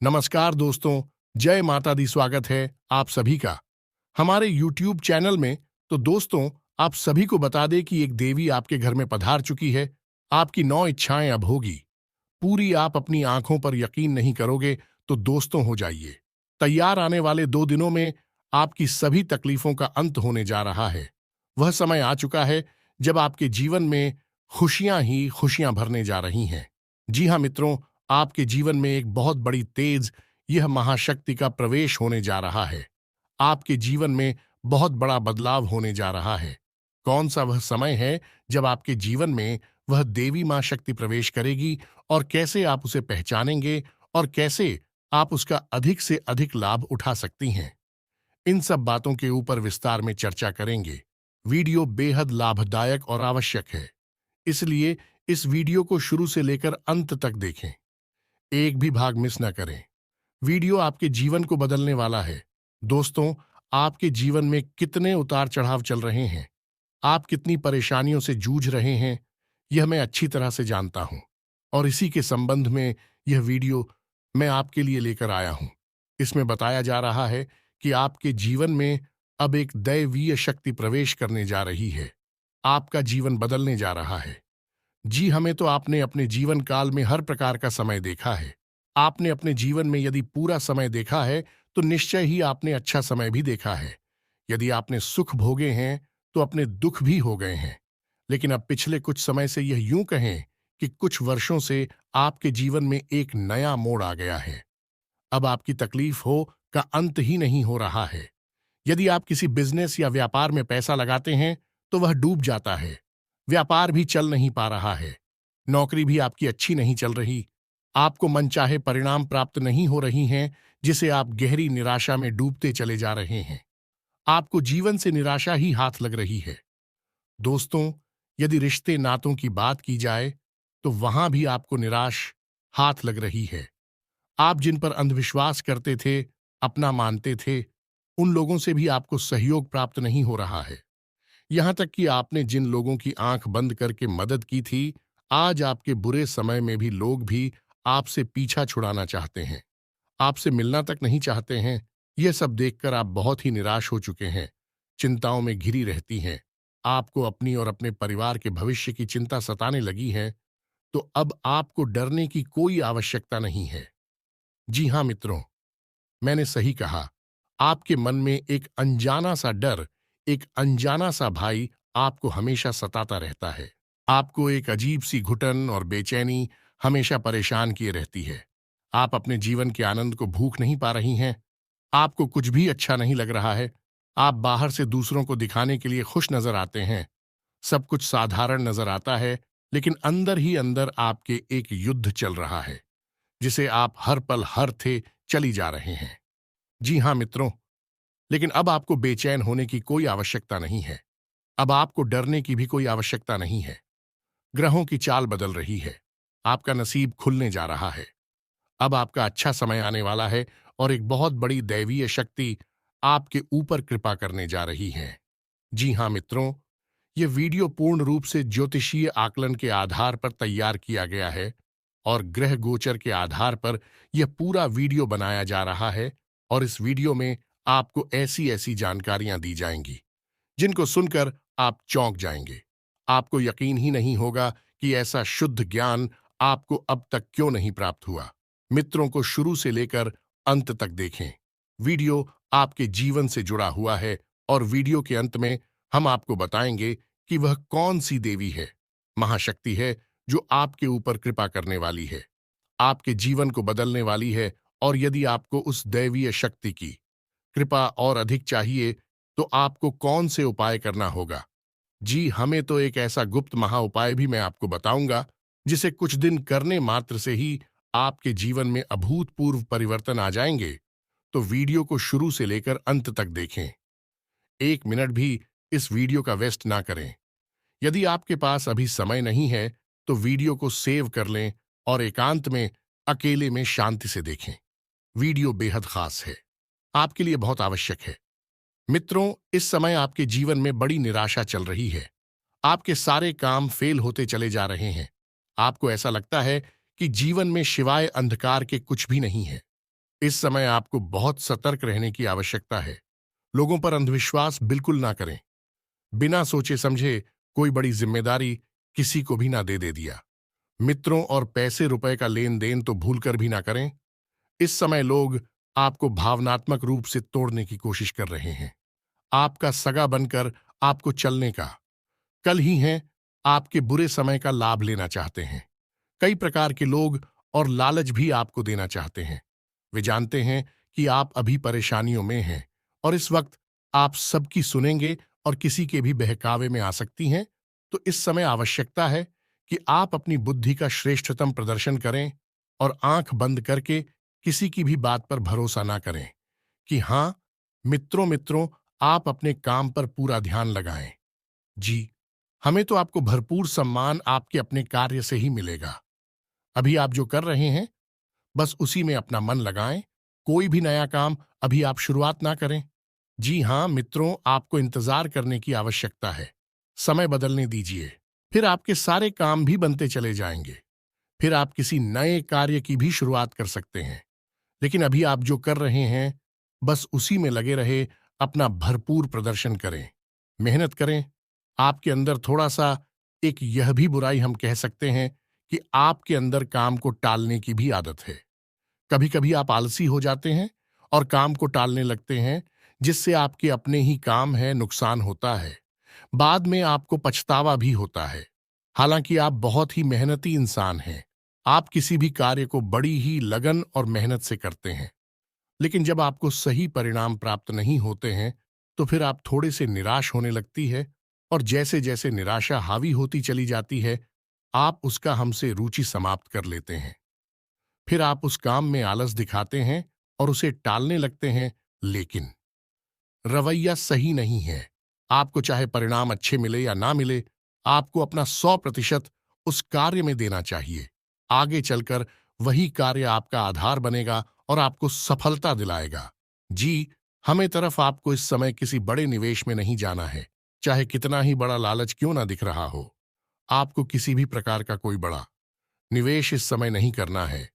नमस्कार दोस्तों, जय माता दी। स्वागत है आप सभी का हमारे YouTube चैनल में। तो दोस्तों, आप सभी को बता दें कि एक देवी आपके घर में पधार चुकी है। आपकी 9 इच्छाएं अब होगी पूरी। आप अपनी आंखों पर यकीन नहीं करोगे। तो दोस्तों, हो जाइए तैयार। आने वाले 2 दिनों में आपकी सभी तकलीफों का अंत होने जा रहा है। वह समय आ चुका है जब आपके जीवन में खुशियां ही खुशियां भरने जा रही हैं। जी हाँ मित्रों, आपके जीवन में एक बहुत बड़ी तेज यह महाशक्ति का प्रवेश होने जा रहा है। आपके जीवन में बहुत बड़ा बदलाव होने जा रहा है। कौन सा वह समय है जब आपके जीवन में वह देवी मां शक्ति प्रवेश करेगी, और कैसे आप उसे पहचानेंगे, और कैसे आप उसका अधिक से अधिक लाभ उठा सकती हैं? इन सब बातों के ऊपर विस्तार में चर्चा करेंगे। वीडियो बेहद लाभदायक और आवश्यक है, इसलिए इस वीडियो को शुरू से लेकर अंत तक देखें। एक भी भाग मिस न करें। वीडियो आपके जीवन को बदलने वाला है। दोस्तों, आपके जीवन में कितने उतार चढ़ाव चल रहे हैं, आप कितनी परेशानियों से जूझ रहे हैं, यह मैं अच्छी तरह से जानता हूं। और इसी के संबंध में यह वीडियो मैं आपके लिए लेकर आया हूं। इसमें बताया जा रहा है कि आपके जीवन में अब एक दैवीय शक्ति प्रवेश करने जा रही है। आपका जीवन बदलने जा रहा है। जी, हमें तो आपने अपने जीवन काल में हर प्रकार का समय देखा है। आपने अपने जीवन में यदि पूरा समय देखा है, तो निश्चय ही आपने अच्छा समय भी देखा है। यदि आपने सुख भोगे हैं, तो अपने दुख भी हो गए हैं। लेकिन अब पिछले कुछ समय से यह यूं कहें कि कुछ वर्षों से आपके जीवन में एक नया मोड़ आ गया है। अब आपकी तकलीफ हो का अंत ही नहीं हो रहा है। यदि आप किसी बिजनेस या व्यापार में पैसा लगाते हैं, तो वह डूब जाता है। व्यापार भी चल नहीं पा रहा है। नौकरी भी आपकी अच्छी नहीं चल रही। आपको मनचाहे परिणाम प्राप्त नहीं हो रही हैं, जिसे आप गहरी निराशा में डूबते चले जा रहे हैं। आपको जीवन से निराशा ही हाथ लग रही है। दोस्तों, यदि रिश्ते नातों की बात की जाए, तो वहां भी आपको निराश हाथ लग रही है। आप जिन पर अंधविश्वास करते थे, अपना मानते थे, उन लोगों से भी आपको सहयोग प्राप्त नहीं हो रहा है। यहां तक कि आपने जिन लोगों की आंख बंद करके मदद की थी, आज आपके बुरे समय में भी लोग भी आपसे पीछा छुड़ाना चाहते हैं, आपसे मिलना तक नहीं चाहते हैं। यह सब देखकर आप बहुत ही निराश हो चुके हैं। चिंताओं में घिरी रहती हैं। आपको अपनी और अपने परिवार के भविष्य की चिंता सताने लगी है। तो अब आपको डरने की कोई आवश्यकता नहीं है। जी हां मित्रों, मैंने सही कहा। आपके मन में एक अनजाना सा डर, एक अनजाना सा भय आपको हमेशा सताता रहता है। आपको एक अजीब सी घुटन और बेचैनी हमेशा परेशान किए रहती है। आप अपने जीवन के आनंद को भूख नहीं पा रही हैं। आपको कुछ भी अच्छा नहीं लग रहा है। आप बाहर से दूसरों को दिखाने के लिए खुश नजर आते हैं। सब कुछ साधारण नजर आता है, लेकिन अंदर ही अंदर आपके एक युद्ध चल रहा है, जिसे आप हर पल हर थे चली जा रहे हैं। जी हां मित्रों, लेकिन अब आपको बेचैन होने की कोई आवश्यकता नहीं है। अब आपको डरने की भी कोई आवश्यकता नहीं है। ग्रहों की चाल बदल रही है। आपका नसीब खुलने जा रहा है। अब आपका अच्छा समय आने वाला है, और एक बहुत बड़ी दैवीय शक्ति आपके ऊपर कृपा करने जा रही है। जी हां मित्रों, यह वीडियो पूर्ण रूप से ज्योतिषीय आकलन के आधार पर तैयार किया गया है, और ग्रह गोचर के आधार पर यह पूरा वीडियो बनाया जा रहा है। और इस वीडियो में आपको ऐसी ऐसी जानकारियां दी जाएंगी जिनको सुनकर आप चौंक जाएंगे। आपको यकीन ही नहीं होगा कि ऐसा शुद्ध ज्ञान आपको अब तक क्यों नहीं प्राप्त हुआ। मित्रों को शुरू से लेकर अंत तक देखें। वीडियो आपके जीवन से जुड़ा हुआ है, और वीडियो के अंत में हम आपको बताएंगे कि वह कौन सी देवी है, महाशक्ति है, जो आपके ऊपर कृपा करने वाली है, आपके जीवन को बदलने वाली है। और यदि आपको उस दैवीय शक्ति की कृपा और अधिक चाहिए, तो आपको कौन से उपाय करना होगा। जी, हमें तो एक ऐसा गुप्त महा उपाय भी मैं आपको बताऊंगा, जिसे कुछ दिन करने मात्र से ही आपके जीवन में अभूतपूर्व परिवर्तन आ जाएंगे। तो वीडियो को शुरू से लेकर अंत तक देखें। 1 मिनट भी इस वीडियो का वेस्ट ना करें। यदि आपके पास अभी समय नहीं है, तो वीडियो को सेव कर लें और एकांत में अकेले में शांति से देखें। वीडियो बेहद खास है, आपके लिए बहुत आवश्यक है। मित्रों, इस समय आपके जीवन में बड़ी निराशा चल रही है। आपके सारे काम फेल होते चले जा रहे हैं। आपको ऐसा लगता है कि जीवन में सिवाय अंधकार के कुछ भी नहीं है। इस समय आपको बहुत सतर्क रहने की आवश्यकता है। लोगों पर अंधविश्वास बिल्कुल ना करें। बिना सोचे समझे कोई बड़ी जिम्मेदारी किसी को भी ना दे दिया। मित्रों और पैसे रुपए का लेन देन तो भूलकर भी ना करें। इस समय लोग आपको भावनात्मक रूप से तोड़ने की कोशिश कर रहे हैं। आपका सगा बनकर आपको चलने का कल ही हैं, आपके बुरे समय का लाभ लेना चाहते हैं। कई प्रकार के लोग और लालच भी आपको देना चाहते हैं। वे जानते हैं कि आप अभी परेशानियों में हैं और इस वक्त आप सबकी सुनेंगे और किसी के भी बहकावे में आ सकती हैं। तो इस समय आवश्यकता है कि आप अपनी बुद्धि का श्रेष्ठतम प्रदर्शन करें और आंख बंद करके किसी की भी बात पर भरोसा ना करें। कि हाँ, मित्रों मित्रों, आप अपने काम पर पूरा ध्यान लगाएं। जी, हमें तो आपको भरपूर सम्मान आपके अपने कार्य से ही मिलेगा। अभी आप जो कर रहे हैं, बस उसी में अपना मन लगाएं। कोई भी नया काम अभी आप शुरुआत ना करें। जी हाँ मित्रों, आपको इंतजार करने की आवश्यकता है। समय बदलने दीजिए, फिर आपके सारे काम भी बनते चले जाएंगे। फिर आप किसी नए कार्य की भी शुरुआत कर सकते हैं। लेकिन अभी आप जो कर रहे हैं, बस उसी में लगे रहे, अपना भरपूर प्रदर्शन करें, मेहनत करें। आपके अंदर थोड़ा सा एक यह भी बुराई हम कह सकते हैं कि आपके अंदर काम को टालने की भी आदत है। कभी कभी आप आलसी हो जाते हैं और काम को टालने लगते हैं, जिससे आपके अपने ही काम है नुकसान होता है। बाद में आपको पछतावा भी होता है। हालांकि आप बहुत ही मेहनती इंसान हैं। आप किसी भी कार्य को बड़ी ही लगन और मेहनत से करते हैं। लेकिन जब आपको सही परिणाम प्राप्त नहीं होते हैं, तो फिर आप थोड़े से निराश होने लगती है और जैसे जैसे निराशा हावी होती चली जाती है, आप उसका हमसे रुचि समाप्त कर लेते हैं। फिर आप उस काम में आलस दिखाते हैं और उसे टालने लगते हैं। लेकिन रवैया सही नहीं है। आपको चाहे परिणाम अच्छे मिले या ना मिले, आपको अपना 100% उस कार्य में देना चाहिए। आगे चलकर वही कार्य आपका आधार बनेगा और आपको सफलता दिलाएगा। जी, हमें तरफ आपको इस समय किसी बड़े निवेश में नहीं जाना है, चाहे कितना ही बड़ा लालच क्यों ना दिख रहा हो। आपको किसी भी प्रकार का कोई बड़ा निवेश इस समय नहीं करना है।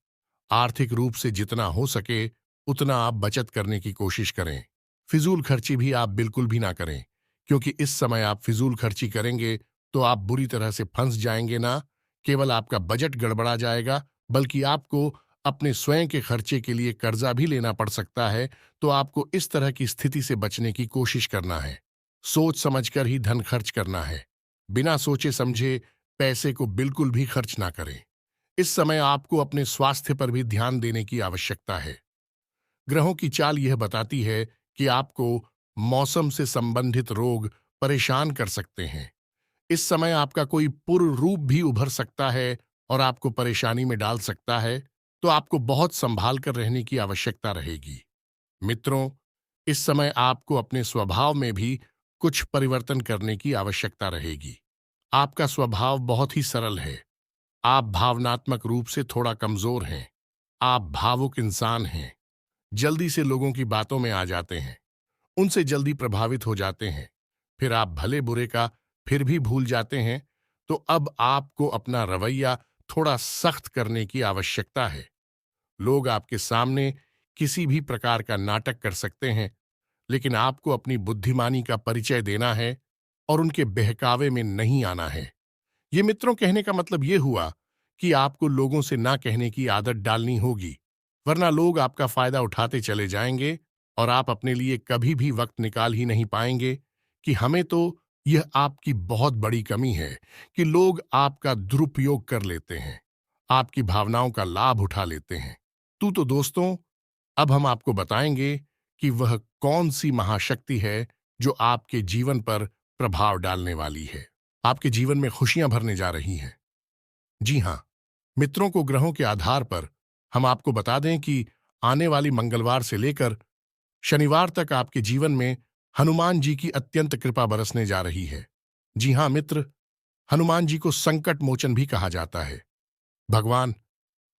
आर्थिक रूप से जितना हो सके उतना आप बचत करने की कोशिश करें। फिजूल खर्ची भी आप बिल्कुल भी ना करें, क्योंकि इस समय आप फिजूल खर्ची करेंगे तो आप बुरी तरह से फंस जाएंगे। ना केवल आपका बजट गड़बड़ा जाएगा, बल्कि आपको अपने स्वयं के खर्चे के लिए कर्जा भी लेना पड़ सकता है। तो आपको इस तरह की स्थिति से बचने की कोशिश करना है। सोच समझकर ही धन खर्च करना है। बिना सोचे समझे पैसे को बिल्कुल भी खर्च ना करें। इस समय आपको अपने स्वास्थ्य पर भी ध्यान देने की आवश्यकता है। ग्रहों की चाल यह बताती है कि आपको मौसम से संबंधित रोग परेशान कर सकते हैं। इस समय आपका कोई पूर्व रूप भी उभर सकता है और आपको परेशानी में डाल सकता है। तो आपको बहुत संभाल कर रहने की आवश्यकता रहेगी। मित्रों, इस समय आपको अपने स्वभाव में भी कुछ परिवर्तन करने की आवश्यकता रहेगी। आपका स्वभाव बहुत ही सरल है। आप भावनात्मक रूप से थोड़ा कमजोर हैं। आप भावुक इंसान हैं। जल्दी से लोगों की बातों में आ जाते हैं, उनसे जल्दी प्रभावित हो जाते हैं। फिर आप भले बुरे का फिर भी भूल जाते हैं। तो अब आपको अपना रवैया थोड़ा सख्त करने की आवश्यकता है। लोग आपके सामने किसी भी प्रकार का नाटक कर सकते हैं, लेकिन आपको अपनी बुद्धिमानी का परिचय देना है और उनके बहकावे में नहीं आना है। ये मित्रों, कहने का मतलब ये हुआ कि आपको लोगों से ना कहने की आदत डालनी होगी, वरना लोग आपका फायदा उठाते चले जाएंगे और आप अपने लिए कभी भी वक्त निकाल ही नहीं पाएंगे। कि हमें तो यह आपकी बहुत बड़ी कमी है कि लोग आपका दुरुपयोग कर लेते हैं, आपकी भावनाओं का लाभ उठा लेते हैं। तो दोस्तों, अब हम आपको बताएंगे कि वह कौन सी महाशक्ति है जो आपके जीवन पर प्रभाव डालने वाली है, आपके जीवन में खुशियां भरने जा रही हैं। जी हां मित्रों, को ग्रहों के आधार पर हम आपको बता दें कि आने वाली मंगलवार से लेकर शनिवार तक आपके जीवन में हनुमान जी की अत्यंत कृपा बरसने जा रही है। जी हां मित्र, हनुमान जी को संकट मोचन भी कहा जाता है। भगवान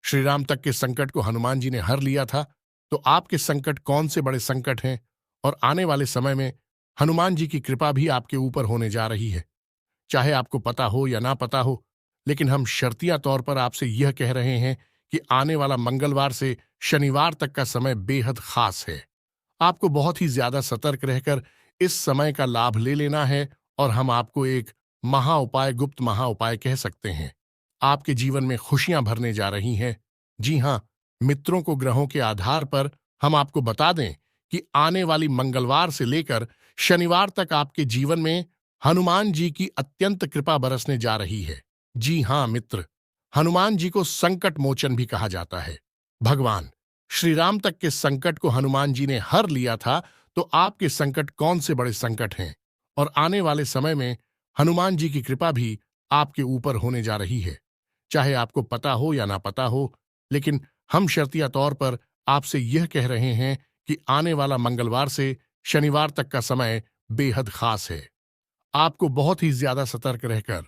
श्री राम तक के संकट को हनुमान जी ने हर लिया था। तो आपके संकट कौन से बड़े संकट हैं, और आने वाले समय में हनुमान जी की कृपा भी आपके ऊपर होने जा रही है। चाहे आपको पता हो या ना पता हो, लेकिन हम शर्तिया तौर पर आपसे यह कह रहे हैं कि आने वाला मंगलवार से शनिवार तक का समय बेहद खास है। आपको बहुत ही ज्यादा सतर्क रहकर इस समय का लाभ ले लेना है और हम आपको एक महा उपाय, गुप्त महा उपाय कह सकते हैं। आपके जीवन में खुशियां भरने जा रही हैं। जी हां, मित्रों को ग्रहों के आधार पर हम आपको बता दें कि आने वाली मंगलवार से लेकर शनिवार तक आपके जीवन में हनुमान जी की अत्यंत कृपा बरसने जा रही है। जी हां मित्र, हनुमान जी को संकट मोचन भी कहा जाता है। भगवान श्री राम तक के संकट को हनुमान जी ने हर लिया था, तो आपके संकट कौन से बड़े संकट हैं। और आने वाले समय में हनुमान जी की कृपा भी आपके ऊपर होने जा रही है। चाहे आपको पता हो या ना पता हो, लेकिन हम शर्तिया तौर पर आपसे यह कह रहे हैं कि आने वाला मंगलवार से शनिवार तक का समय बेहद खास है। आपको बहुत ही ज्यादा सतर्क रहकर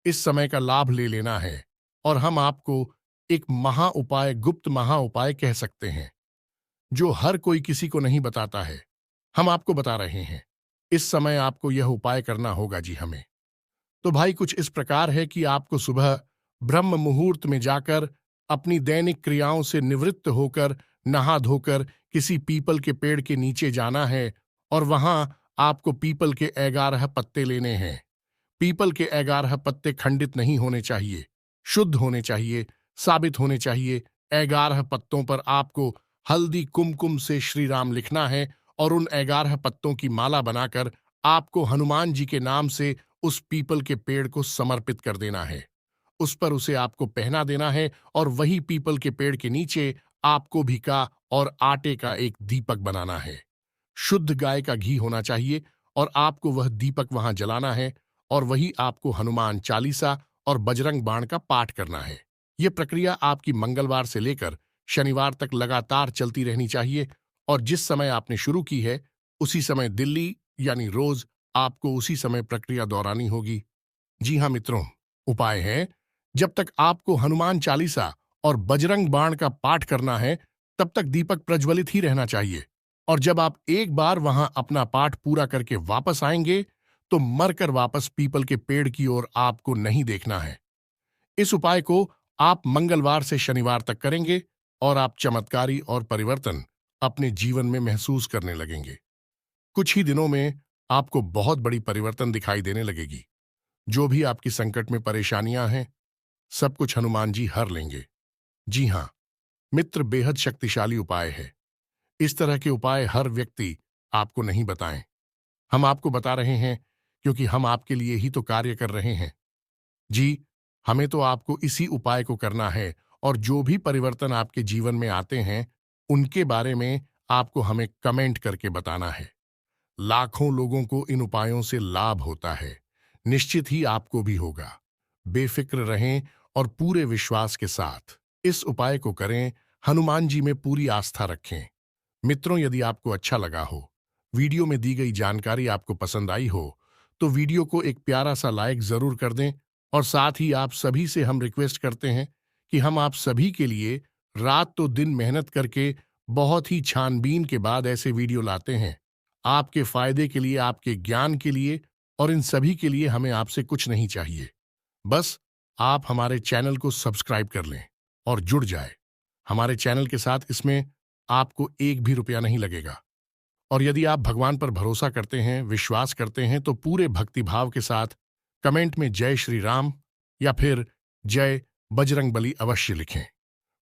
इस समय का लाभ ले लेना है और हम आपको एक महा उपाय, गुप्त महा उपाय कह सकते हैं, जो हर कोई किसी को नहीं बताता है। हम आपको बता रहे हैं। इस समय आपको यह उपाय करना होगा जी हमें। तो भाई कुछ इस प्रकार है कि आपको सुबह ब्रह्म मुहूर्त में जाकर अपनी दैनिक क्रियाओं से निवृत्त होकर नहा धोकर किसी पीपल के पेड़ के नीचे जाना है और वहां आपको पीपल के 11 पत्ते लेने हैं। पीपल के 11 पत्ते खंडित नहीं होने चाहिए, शुद्ध होने चाहिए, साबित होने चाहिए। 11 पत्तों पर आपको हल्दी कुमकुम से श्री राम लिखना है और उन 11 पत्तों की माला बनाकर आपको हनुमान जी के नाम से उस पीपल के पेड़ को समर्पित कर देना है। उस पर उसे आपको पहना देना है और वही पीपल के पेड़ के नीचे आपको भी का और आटे का एक दीपक बनाना है। शुद्ध गाय का घी होना चाहिए और आपको वह दीपक वहां जलाना है और वही आपको हनुमान चालीसा और बजरंग बाण का पाठ करना है। यह प्रक्रिया आपकी मंगलवार से लेकर शनिवार तक लगातार चलती रहनी चाहिए और जिस समय आपने शुरू की है उसी समय दिल्ली यानी रोज आपको उसी समय प्रक्रिया दोहरानी होगी। जी हाँ मित्रों, उपाय है, जब तक आपको हनुमान चालीसा और बजरंग बाण का पाठ करना है तब तक दीपक प्रज्वलित ही रहना चाहिए और जब आप एक बार वहां अपना पाठ पूरा करके वापस आएंगे तो मरकर वापस पीपल के पेड़ की ओर आपको नहीं देखना है। इस उपाय को आप मंगलवार से शनिवार तक करेंगे और आप चमत्कारी और परिवर्तन अपने जीवन में महसूस करने लगेंगे। कुछ ही दिनों में आपको बहुत बड़ी परिवर्तन दिखाई देने लगेगी। जो भी आपकी संकट में परेशानियां हैं, सब कुछ हनुमान जी हर लेंगे। जी हां मित्र, बेहद शक्तिशाली उपाय है। इस तरह के उपाय हर व्यक्ति आपको नहीं बताएं। हम आपको बता रहे हैं क्योंकि हम आपके लिए ही तो कार्य कर रहे हैं। जी, हमें तो आपको इसी उपाय को करना है और जो भी परिवर्तन आपके जीवन में आते हैं उनके बारे में आपको हमें कमेंट करके बताना है। लाखों लोगों को इन उपायों से लाभ होता है, निश्चित ही आपको भी होगा। बेफिक्र रहें और पूरे विश्वास के साथ इस उपाय को करें। हनुमान जी में पूरी आस्था रखें। मित्रों, यदि आपको अच्छा लगा हो, वीडियो में दी गई जानकारी आपको पसंद आई हो, तो वीडियो को एक प्यारा सा लाइक जरूर कर दें और साथ ही आप सभी से हम रिक्वेस्ट करते हैं कि हम आप सभी के लिए रात तो दिन मेहनत करके बहुत ही छानबीन के बाद ऐसे वीडियो लाते हैं। आपके फायदे के लिए, आपके ज्ञान के लिए और इन सभी के लिए हमें आपसे कुछ नहीं चाहिए। बस आप हमारे चैनल को सब्सक्राइब कर लें और जुड़ जाए हमारे चैनल के साथ। इसमें आपको एक भी रुपया नहीं लगेगा और यदि आप भगवान पर भरोसा करते हैं, विश्वास करते हैं, तो पूरे भक्तिभाव के साथ कमेंट में जय श्री राम या फिर जय बजरंगबली अवश्य लिखें।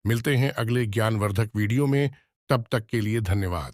मिलते हैं अगले ज्ञानवर्धक वीडियो में, तब तक के लिए धन्यवाद।